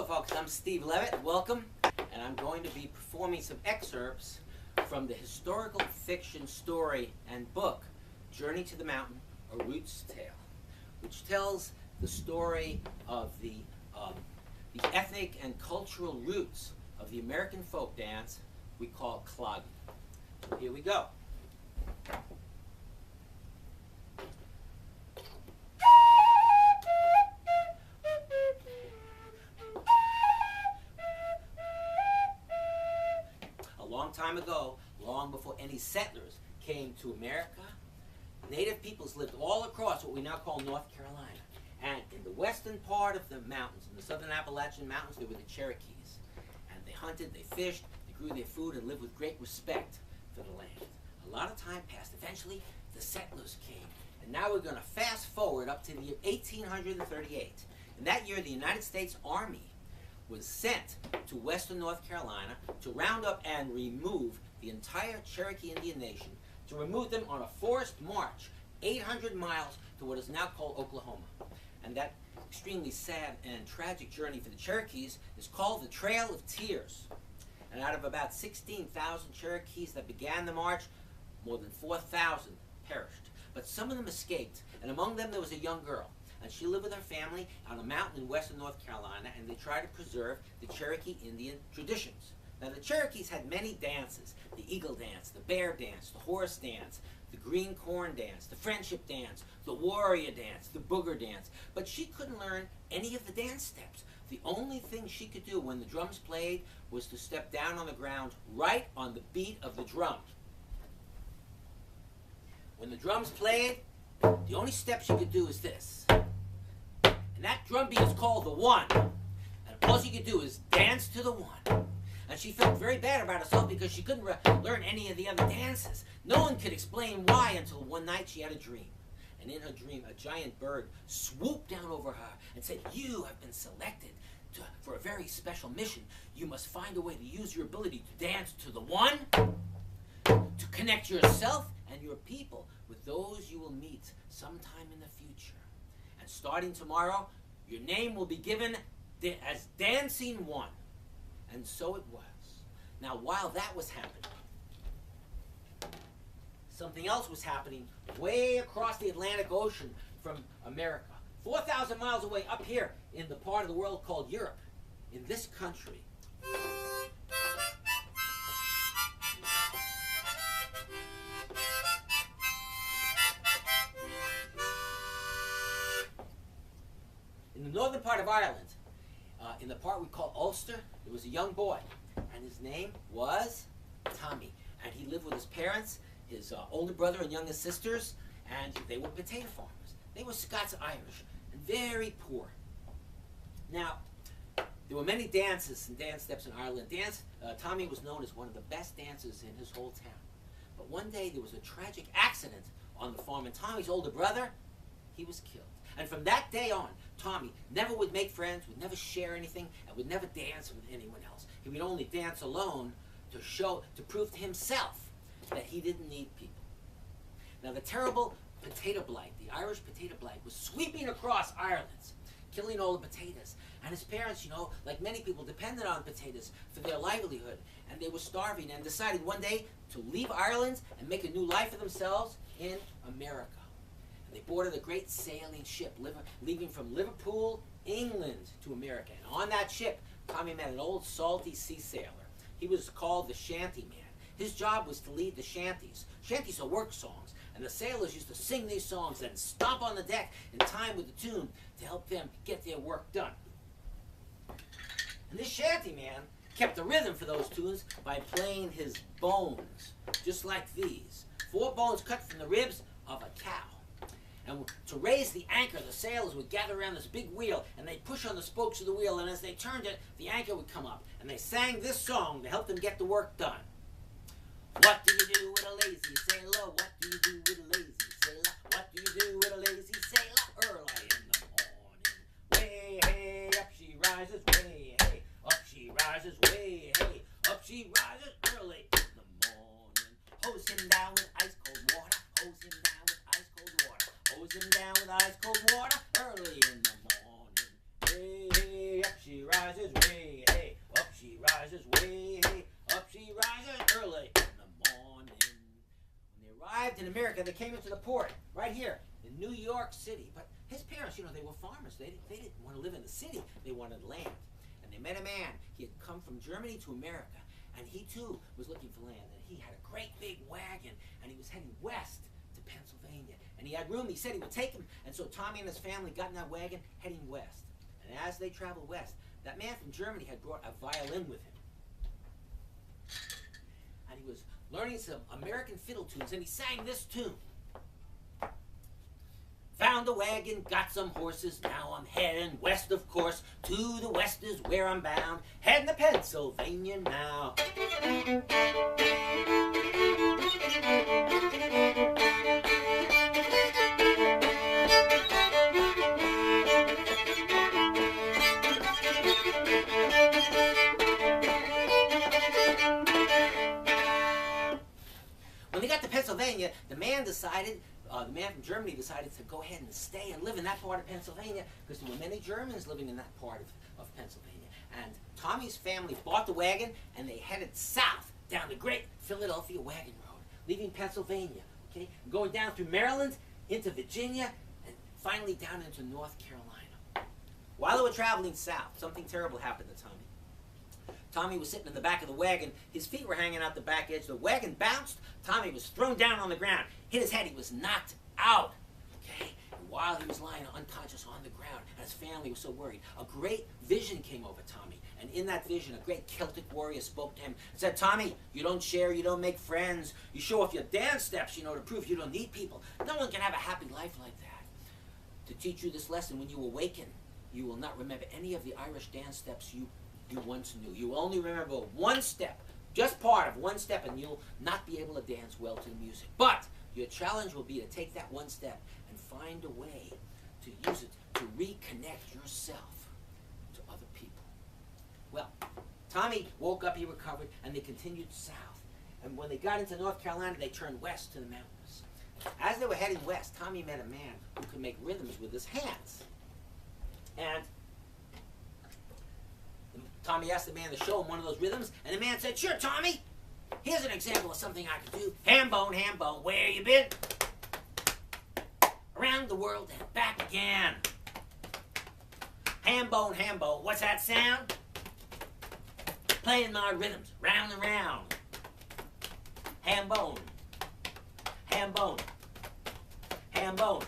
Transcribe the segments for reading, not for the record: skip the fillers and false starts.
folks, I'm Steve Levitt. Welcome, and I'm going to be performing some excerpts from the historical fiction story and book Journey to the Mountain, A Roots Tale, which tells the story of the ethnic and cultural roots of the American folk dance we call clogging. Here we go. Time ago, long before any settlers came to America, native peoples lived all across what we now call North Carolina. And in the western part of the mountains, in the southern Appalachian Mountains, there were the Cherokees. And they hunted, they fished, they grew their food, and lived with great respect for the land. A lot of time passed. Eventually, the settlers came. And now we're going to fast forward up to the year 1838. In that year, the United States Army was sent to western North Carolina to round up and remove the entire Cherokee Indian Nation, to remove them on a forced march 800 miles to what is now called Oklahoma. And that extremely sad and tragic journey for the Cherokees is called the Trail of Tears. And out of about 16,000 Cherokees that began the march, more than 4,000 perished. But some of them escaped, and among them there was a young girl. And she lived with her family on a mountain in western North Carolina, and they tried to preserve the Cherokee Indian traditions. Now, the Cherokees had many dances: the eagle dance, the bear dance, the horse dance, the green corn dance, the friendship dance, the warrior dance, the booger dance. But she couldn't learn any of the dance steps. The only thing she could do when the drums played was to step down on the ground right on the beat of the drum. When the drums played, the only step she could do is this. And that drum beat is called the one. And all she could do is dance to the one. And she felt very bad about herself because she couldn't learn any of the other dances. No one could explain why until one night she had a dream. And in her dream, a giant bird swooped down over her and said, "You have been selected for a very special mission. You must find a way to use your ability to dance to the one, to connect yourself and your people with those you will meet sometime in the future. And starting tomorrow, your name will be given as Dancing One." And so it was. Now, while that was happening, something else was happening way across the Atlantic Ocean from America. 4,000 miles away up here in the part of the world called Europe, in this country. In the northern part of Ireland, in the part we call Ulster, there was a young boy, and his name was Tommy. And he lived with his parents, his older brother and youngest sisters, and they were potato farmers. They were Scots-Irish and very poor. Now, there were many dances and dance steps in Ireland. Tommy was known as one of the best dancers in his whole town. But one day there was a tragic accident on the farm, and Tommy's older brother, he was killed. And from that day on, Tommy never would make friends, would never share anything, and would never dance with anyone else. He would only dance alone to prove to himself that he didn't need people. Now, the terrible potato blight, the Irish potato blight, was sweeping across Ireland, killing all the potatoes. And his parents, like many people, depended on potatoes for their livelihood. And they were starving and decided one day to leave Ireland and make a new life for themselves in America. They boarded a great sailing ship leaving from Liverpool, England to America. And on that ship, Tommy met an old salty sea sailor. He was called the shanty man. His job was to lead the shanties. Shanties are work songs, and the sailors used to sing these songs and stomp on the deck in time with the tune to help them get their work done. And this shanty man kept the rhythm for those tunes by playing his bones, just like these. 4 bones cut from the ribs of a cow. And to raise the anchor, the sailors would gather around this big wheel, and they'd push on the spokes of the wheel, and as they turned it, the anchor would come up. And they sang this song to help them get the work done. What do you do with a lazy sailor? What do you do with a lazy sailor? What do you do with a lazy sailor? Early in the morning, way hey, up she rises, way hey, up she rises, way hey, up she rises early in the morning. Hose him down with ice cold water, hose him down with ice cold water. Hose him down with ice cold water early in the morning. Hey, hey, up she she rises way, hey. Up she rises way, hey. Up she rises early in the morning. When they arrived in America, they came into the port right here in New York City. But his parents, you know, they were farmers. They didn't want to live in the city. They wanted land. And they met a man. He had come from Germany to America. And he, too, was looking for land. And he had a great big wagon. And he was heading west to Pennsylvania. And he had room. He said he would take him. And so Tommy and his family got in that wagon heading west. And as they traveled west, that man from Germany had brought a violin with him. And he was learning some American fiddle tunes. And he sang this tune. Found a wagon, got some horses, now I'm heading west, of course. To the west is where I'm bound, heading to Pennsylvania now. When they got to Pennsylvania, the man from Germany decided to go ahead and stay and live in that part of Pennsylvania because there were many Germans living in that part of Pennsylvania. And Tommy's family bought the wagon and they headed south down the great Philadelphia Wagon Road, leaving Pennsylvania, okay, going down through Maryland into Virginia and finally down into North Carolina. While they were traveling south, something terrible happened to Tommy. Tommy was sitting in the back of the wagon. His feet were hanging out the back edge. The wagon bounced. Tommy was thrown down on the ground. Hit his head. He was knocked out. Okay? And while he was lying unconscious on the ground, and his family was so worried, a great vision came over Tommy. And in that vision, a great Celtic warrior spoke to him and said, Tommy, you don't share, you don't make friends. You show off your dance steps, you know, to prove you don't need people. No one can have a happy life like that. To teach you this lesson, when you awaken, you will not remember any of the Irish dance steps you once knew. You will only remember one step, just part of one step, and you'll not be able to dance well to the music. But your challenge will be to take that one step and find a way to use it to reconnect yourself to other people. Well, Tommy woke up, he recovered, and they continued south. And when they got into North Carolina, they turned west to the mountains. As they were heading west, Tommy met a man who could make rhythms with his hands. And Tommy asked the man to show him one of those rhythms, and the man said, sure, Tommy, here's an example of something I can do. Ham bone, where you been? Around the world and back again. Ham bone, what's that sound? Playing my rhythms, round and round. Ham bone, ham bone. Bone.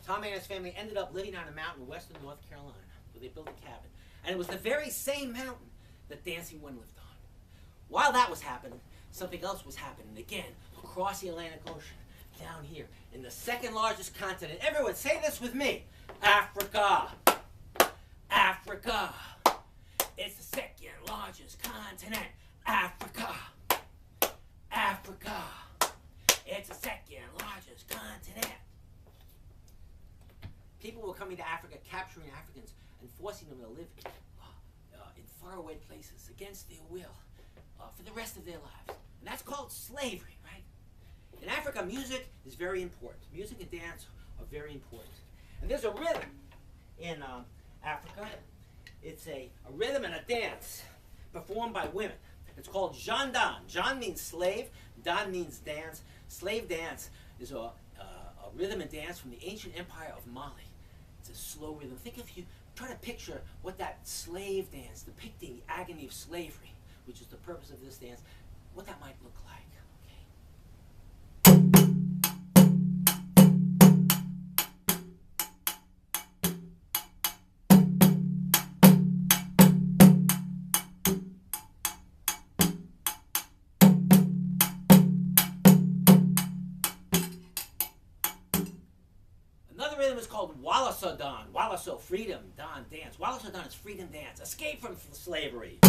Tommy and his family ended up living on a mountain west of North Carolina, where they built a cabin. And it was the very same mountain that Dancing One lived on. While that was happening, something else was happening again across the Atlantic Ocean, down here, in the second largest continent. Everyone say this with me. Africa. Africa. It's the second largest continent. Africa. Africa. It's the second largest continent. People were coming to Africa, capturing Africans, and forcing them to live in faraway places against their will for the rest of their lives. And that's called slavery, right? In Africa, music is very important. Music and dance are very important. And there's a rhythm in Africa. It's a rhythm and a dance performed by women. It's called Jandan. Jan means slave, Dan means dance. Slave dance is a rhythm and dance from the ancient empire of Mali. It's a slow rhythm. Think if you try to picture what that slave dance, depicting the agony of slavery, which is the purpose of this dance, what that might look like. called Wallace-o-Don. Wallace-o, freedom, Don, dance. Wallace-o-Don is freedom dance. Escape from slavery.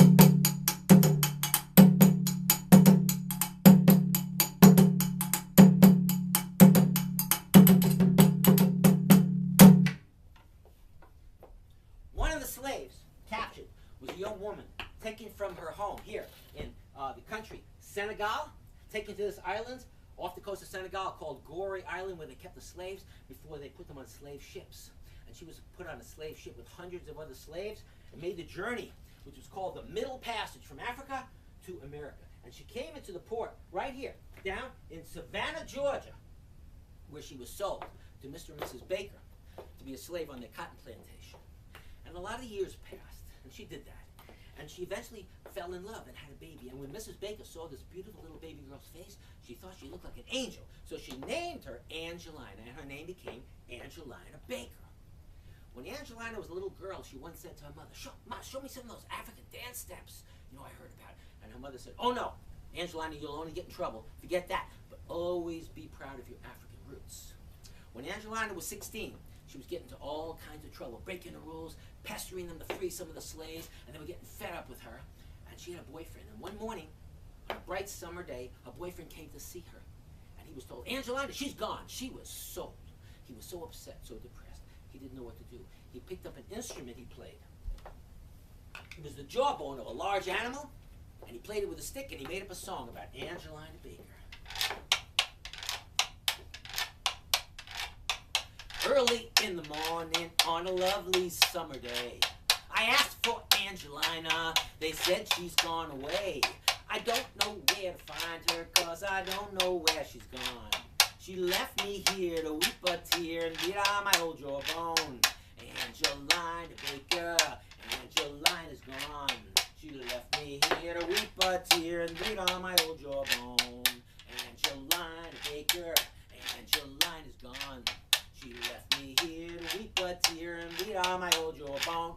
One of the slaves captured was a young woman taken from her home here in the country, Senegal, taken to this island off the coast of Senegal called Gorée Island, where they kept the slaves before they put them on slave ships. And she was put on a slave ship with hundreds of other slaves and made the journey, which was called the Middle Passage from Africa to America. And she came into the port right here, down in Savannah, Georgia, where she was sold to Mr. and Mrs. Baker to be a slave on their cotton plantation. And a lot of years passed, and she did that. And she eventually fell in love and had a baby. And when Mrs. Baker saw this beautiful little baby girl's face, she thought she looked like an angel. So she named her Angelina, and her name became Angelina Baker. When Angelina was a little girl, she once said to her mother, Ma, show me some of those African dance steps, I heard about. And her mother said, oh no, Angelina, you'll only get in trouble. Forget that. But always be proud of your African roots. When Angelina was 16, she was getting into all kinds of trouble, breaking the rules, pestering them to free some of the slaves, and they were getting fed up with her. And she had a boyfriend. And one morning, on a bright summer day, her boyfriend came to see her. And he was told, Angelina, she's gone. She was sold. He was so upset, so depressed. He didn't know what to do. He picked up an instrument he played. It was the jawbone of a large animal, and he played it with a stick, and he made up a song about Angelina Baker. Early in the morning on a lovely summer day, I asked for Angelina, they said she's gone away. I don't know where to find her, cause I don't know where she's gone. She left me here to weep a tear and beat on my old jawbone. Angelina Baker, Angelina's gone. She left me here to weep a tear and beat on my old jawbone. Angelina Baker, Angelina's gone. She left me here to weep a tear and beat on my old jawbone.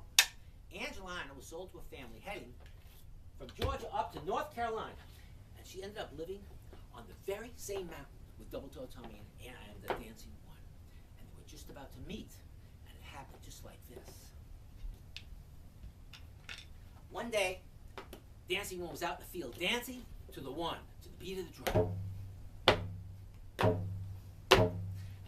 Angelina was sold to a family heading from Georgia up to North Carolina. And she ended up living on the very same mountain with Double-Toe Tommy and the Dancing One. And they were just about to meet. And it happened just like this. One day, Dancing One was out in the field dancing to the one, to the beat of the drum.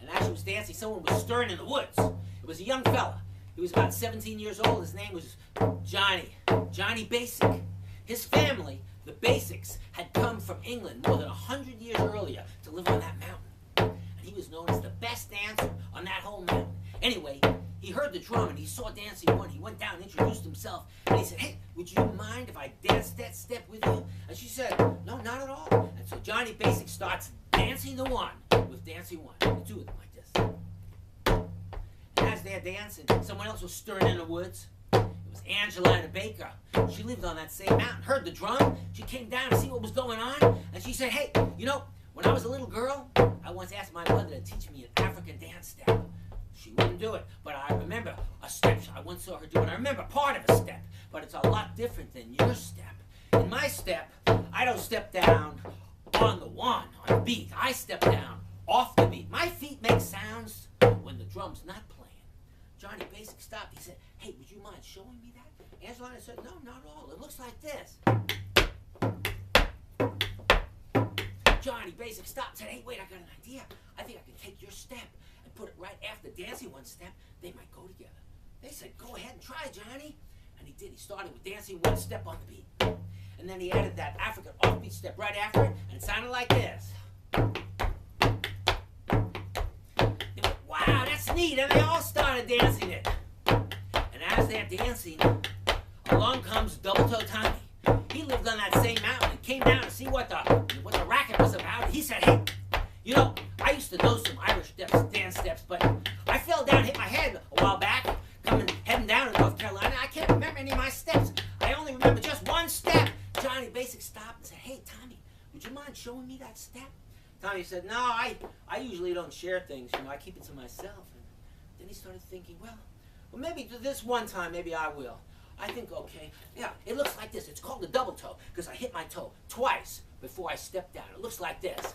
And as she was dancing, someone was stirring in the woods. It was a young fella. He was about 17 years old. His name was Johnny Basic. His family, the Basics, had come from England more than 100 years earlier to live on that mountain. And he was known as the best dancer on that whole mountain. Anyway, he heard the drum and he saw Dancing One. He went down and introduced himself. And he said, hey, would you mind if I danced that step with you? And she said, no, not at all. And so Johnny Basic starts dancing the one with Dancing One. The two of them like this. And as they're dancing, someone else was stirring in the woods. It was Angelina Baker. She lived on that same mountain, heard the drum. She came down to see what was going on. And she said, hey, when I was a little girl, I once asked my mother to teach me an African dance step. She wouldn't do it, but I remember a step I once saw her do, and I remember part of a step, but it's a lot different than your step. In my step, I don't step down on the one, on the beat. I step down off the beat. My feet make sounds when the drum's not playing. Johnny Basic stopped. He said, hey, would you mind showing me that? Angelina said, no, not at all. It looks like this. Johnny Basic stopped and said, hey, wait, I got an idea. I think I can take your step and put it right after Dancing One step. They might go together. They said, go ahead and try, Johnny. And he did. He started with Dancing One step on the beat. And then he added that African offbeat step right after it, and it sounded like this. They went, wow, that's neat. And they all started dancing it. And as they're dancing, along comes Double-Toe Tommy. He lived on that same mountain and came down to see what the racket was about. He said, hey, I used to know some Irish dance steps, but I fell down, hit my head a while back, heading down in North Carolina. I can't remember any of my steps. I only remember just one step. Johnny Basic stopped and said, hey, Tommy, would you mind showing me that step? Tommy said, no, I usually don't share things. I keep it to myself. And then he started thinking, well, maybe this one time, maybe I will. I think, okay, yeah, it looks like this. It's called the double toe because I hit my toe twice before I step down. It looks like this.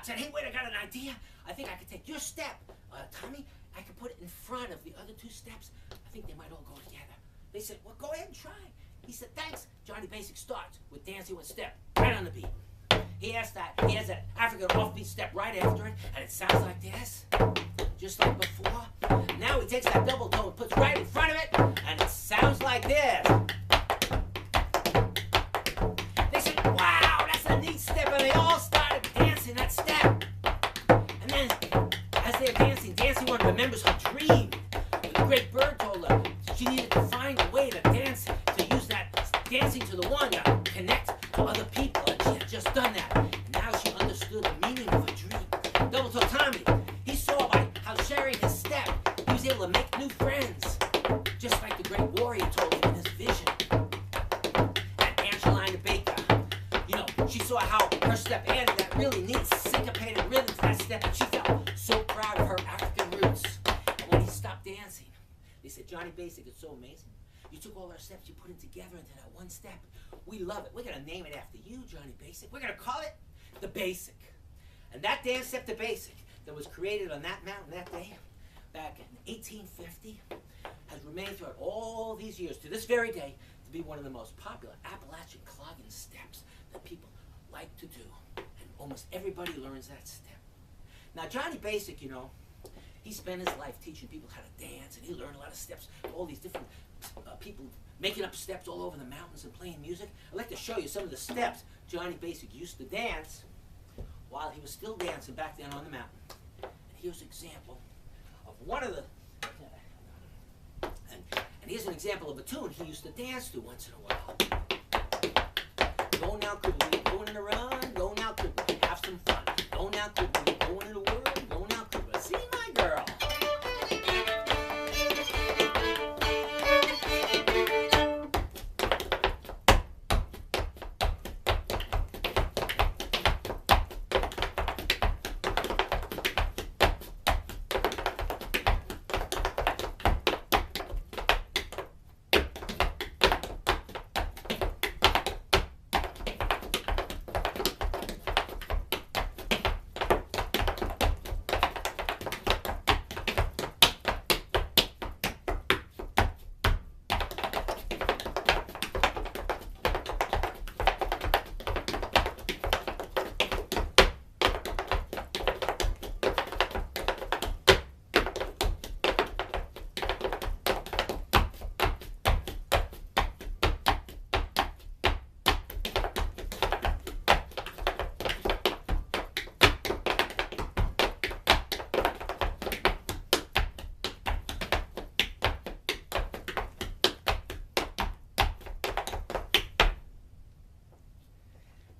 said, hey, wait, I got an idea. I think I could take your step, Tommy. I could put it in front of the other two steps. I think they might all go together. They said, well, go ahead and try. He said, thanks. Johnny Basic starts with dancing with step, right on the beat. He has that African offbeat step right after it, and it sounds like this, just like before. Now he takes that double toe and puts right in front of it, and it sounds like this. They said, wow, that's a neat step, and they all started dancing that step. And then, as they're dancing, One remembers her dream. The great bird told her she needed to find a way to dance, to use that dancing to the one to connect to other people, and she had just done that. And now she understood the meaning of her dream. Double Toe Tommy, he saw by how sharing his step, he was able to make new friends, just like the great warrior told him in his vision. And Angelina Baker, she saw how her step added that really neat syncopated rhythm to that step, and she felt so proud of her African roots. And when he stopped dancing, they said, Johnny Basic, it's so amazing. You took all our steps, you put them together into that one step. We love it. We're going to name it after you, Johnny Basic. We're going to call it The Basic. And that dance step, The Basic, that was created on that mountain that day, back in 1850, has remained throughout all these years, to this very day, to be one of the most popular Appalachian clogging steps that people like to do. And almost everybody learns that step. Now, Johnny Basic, he spent his life teaching people how to dance, and he learned a lot of steps, all these different people making up steps all over the mountains and playing music. I'd like to show you some of the steps Johnny Basic used to dance while he was still dancing back then on the mountain. And here's an example of one of the, and here's an example of a tune he used to dance to once in a while. Go now, Cribble, going in a run, go now, Cribble, have some fun. Go now, Cribble, going in the world, go now, Cribble, see my girl.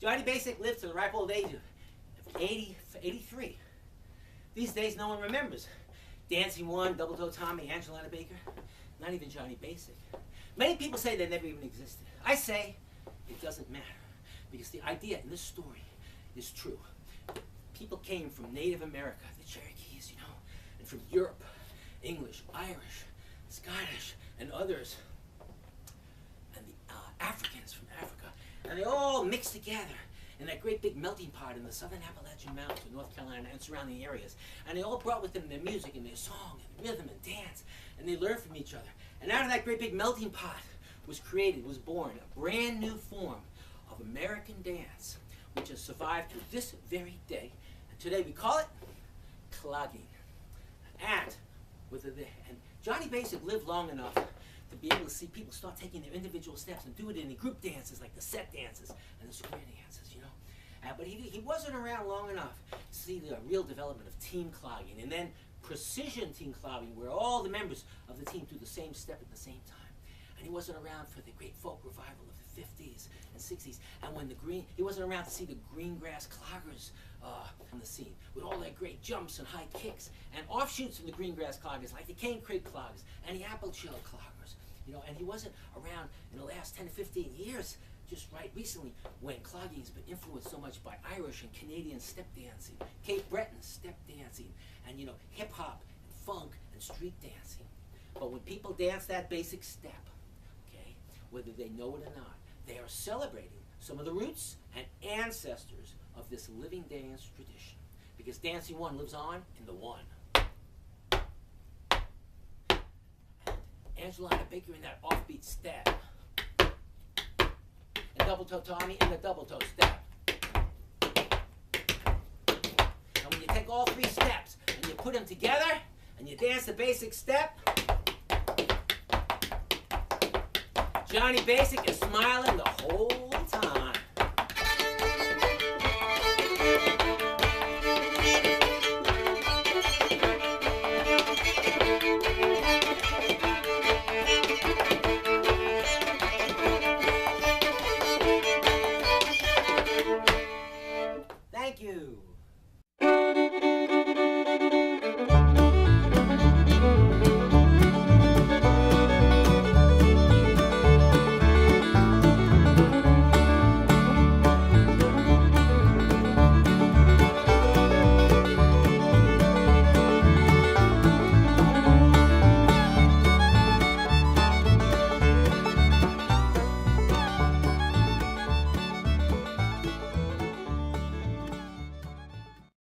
Johnny Basic lived to the ripe old age of 83. These days, no one remembers Dancing One, Double Toe Tommy, Angelina Baker, not even Johnny Basic. Many people say they never even existed. I say it doesn't matter, because the idea in this story is true. People came from Native America, the Cherokees, and from Europe, English, Irish, Scottish, and others, and the Africans from Africa. And they all mixed together in that great big melting pot in the southern Appalachian Mountains of North Carolina and surrounding areas. And they all brought with them their music and their song and rhythm and dance. And they learned from each other. And out of that great big melting pot was born a brand new form of American dance, which has survived to this very day. And today we call it clogging. And Johnny Basic lived long enough to be able to see people start taking their individual steps and do it in the group dances like the set dances and the square dances, but he wasn't around long enough to see the real development of team clogging, and then precision team clogging, where all the members of the team do the same step at the same time. And he wasn't around for the great folk revival of the 50s and 60s, and when he wasn't around to see the green grass cloggers on the scene, with all their great jumps and high kicks, and offshoots from the green grass cloggers, like the cane crate cloggers and the apple shell cloggers. And he wasn't around in the last 10 to 15 years, just right recently, when clogging has been influenced so much by Irish and Canadian step dancing, Cape Breton step dancing, and hip hop and funk and street dancing. But when people dance that basic step, whether they know it or not, they are celebrating some of the roots and ancestors of this living dance tradition. because dancing one lives on in the one. Angelina Baker in that offbeat step. And double toe Tommy in the double toe step. And when you take all three steps and you put them together and you dance the basic step, Johnny Basic is smiling the whole time. Thank you.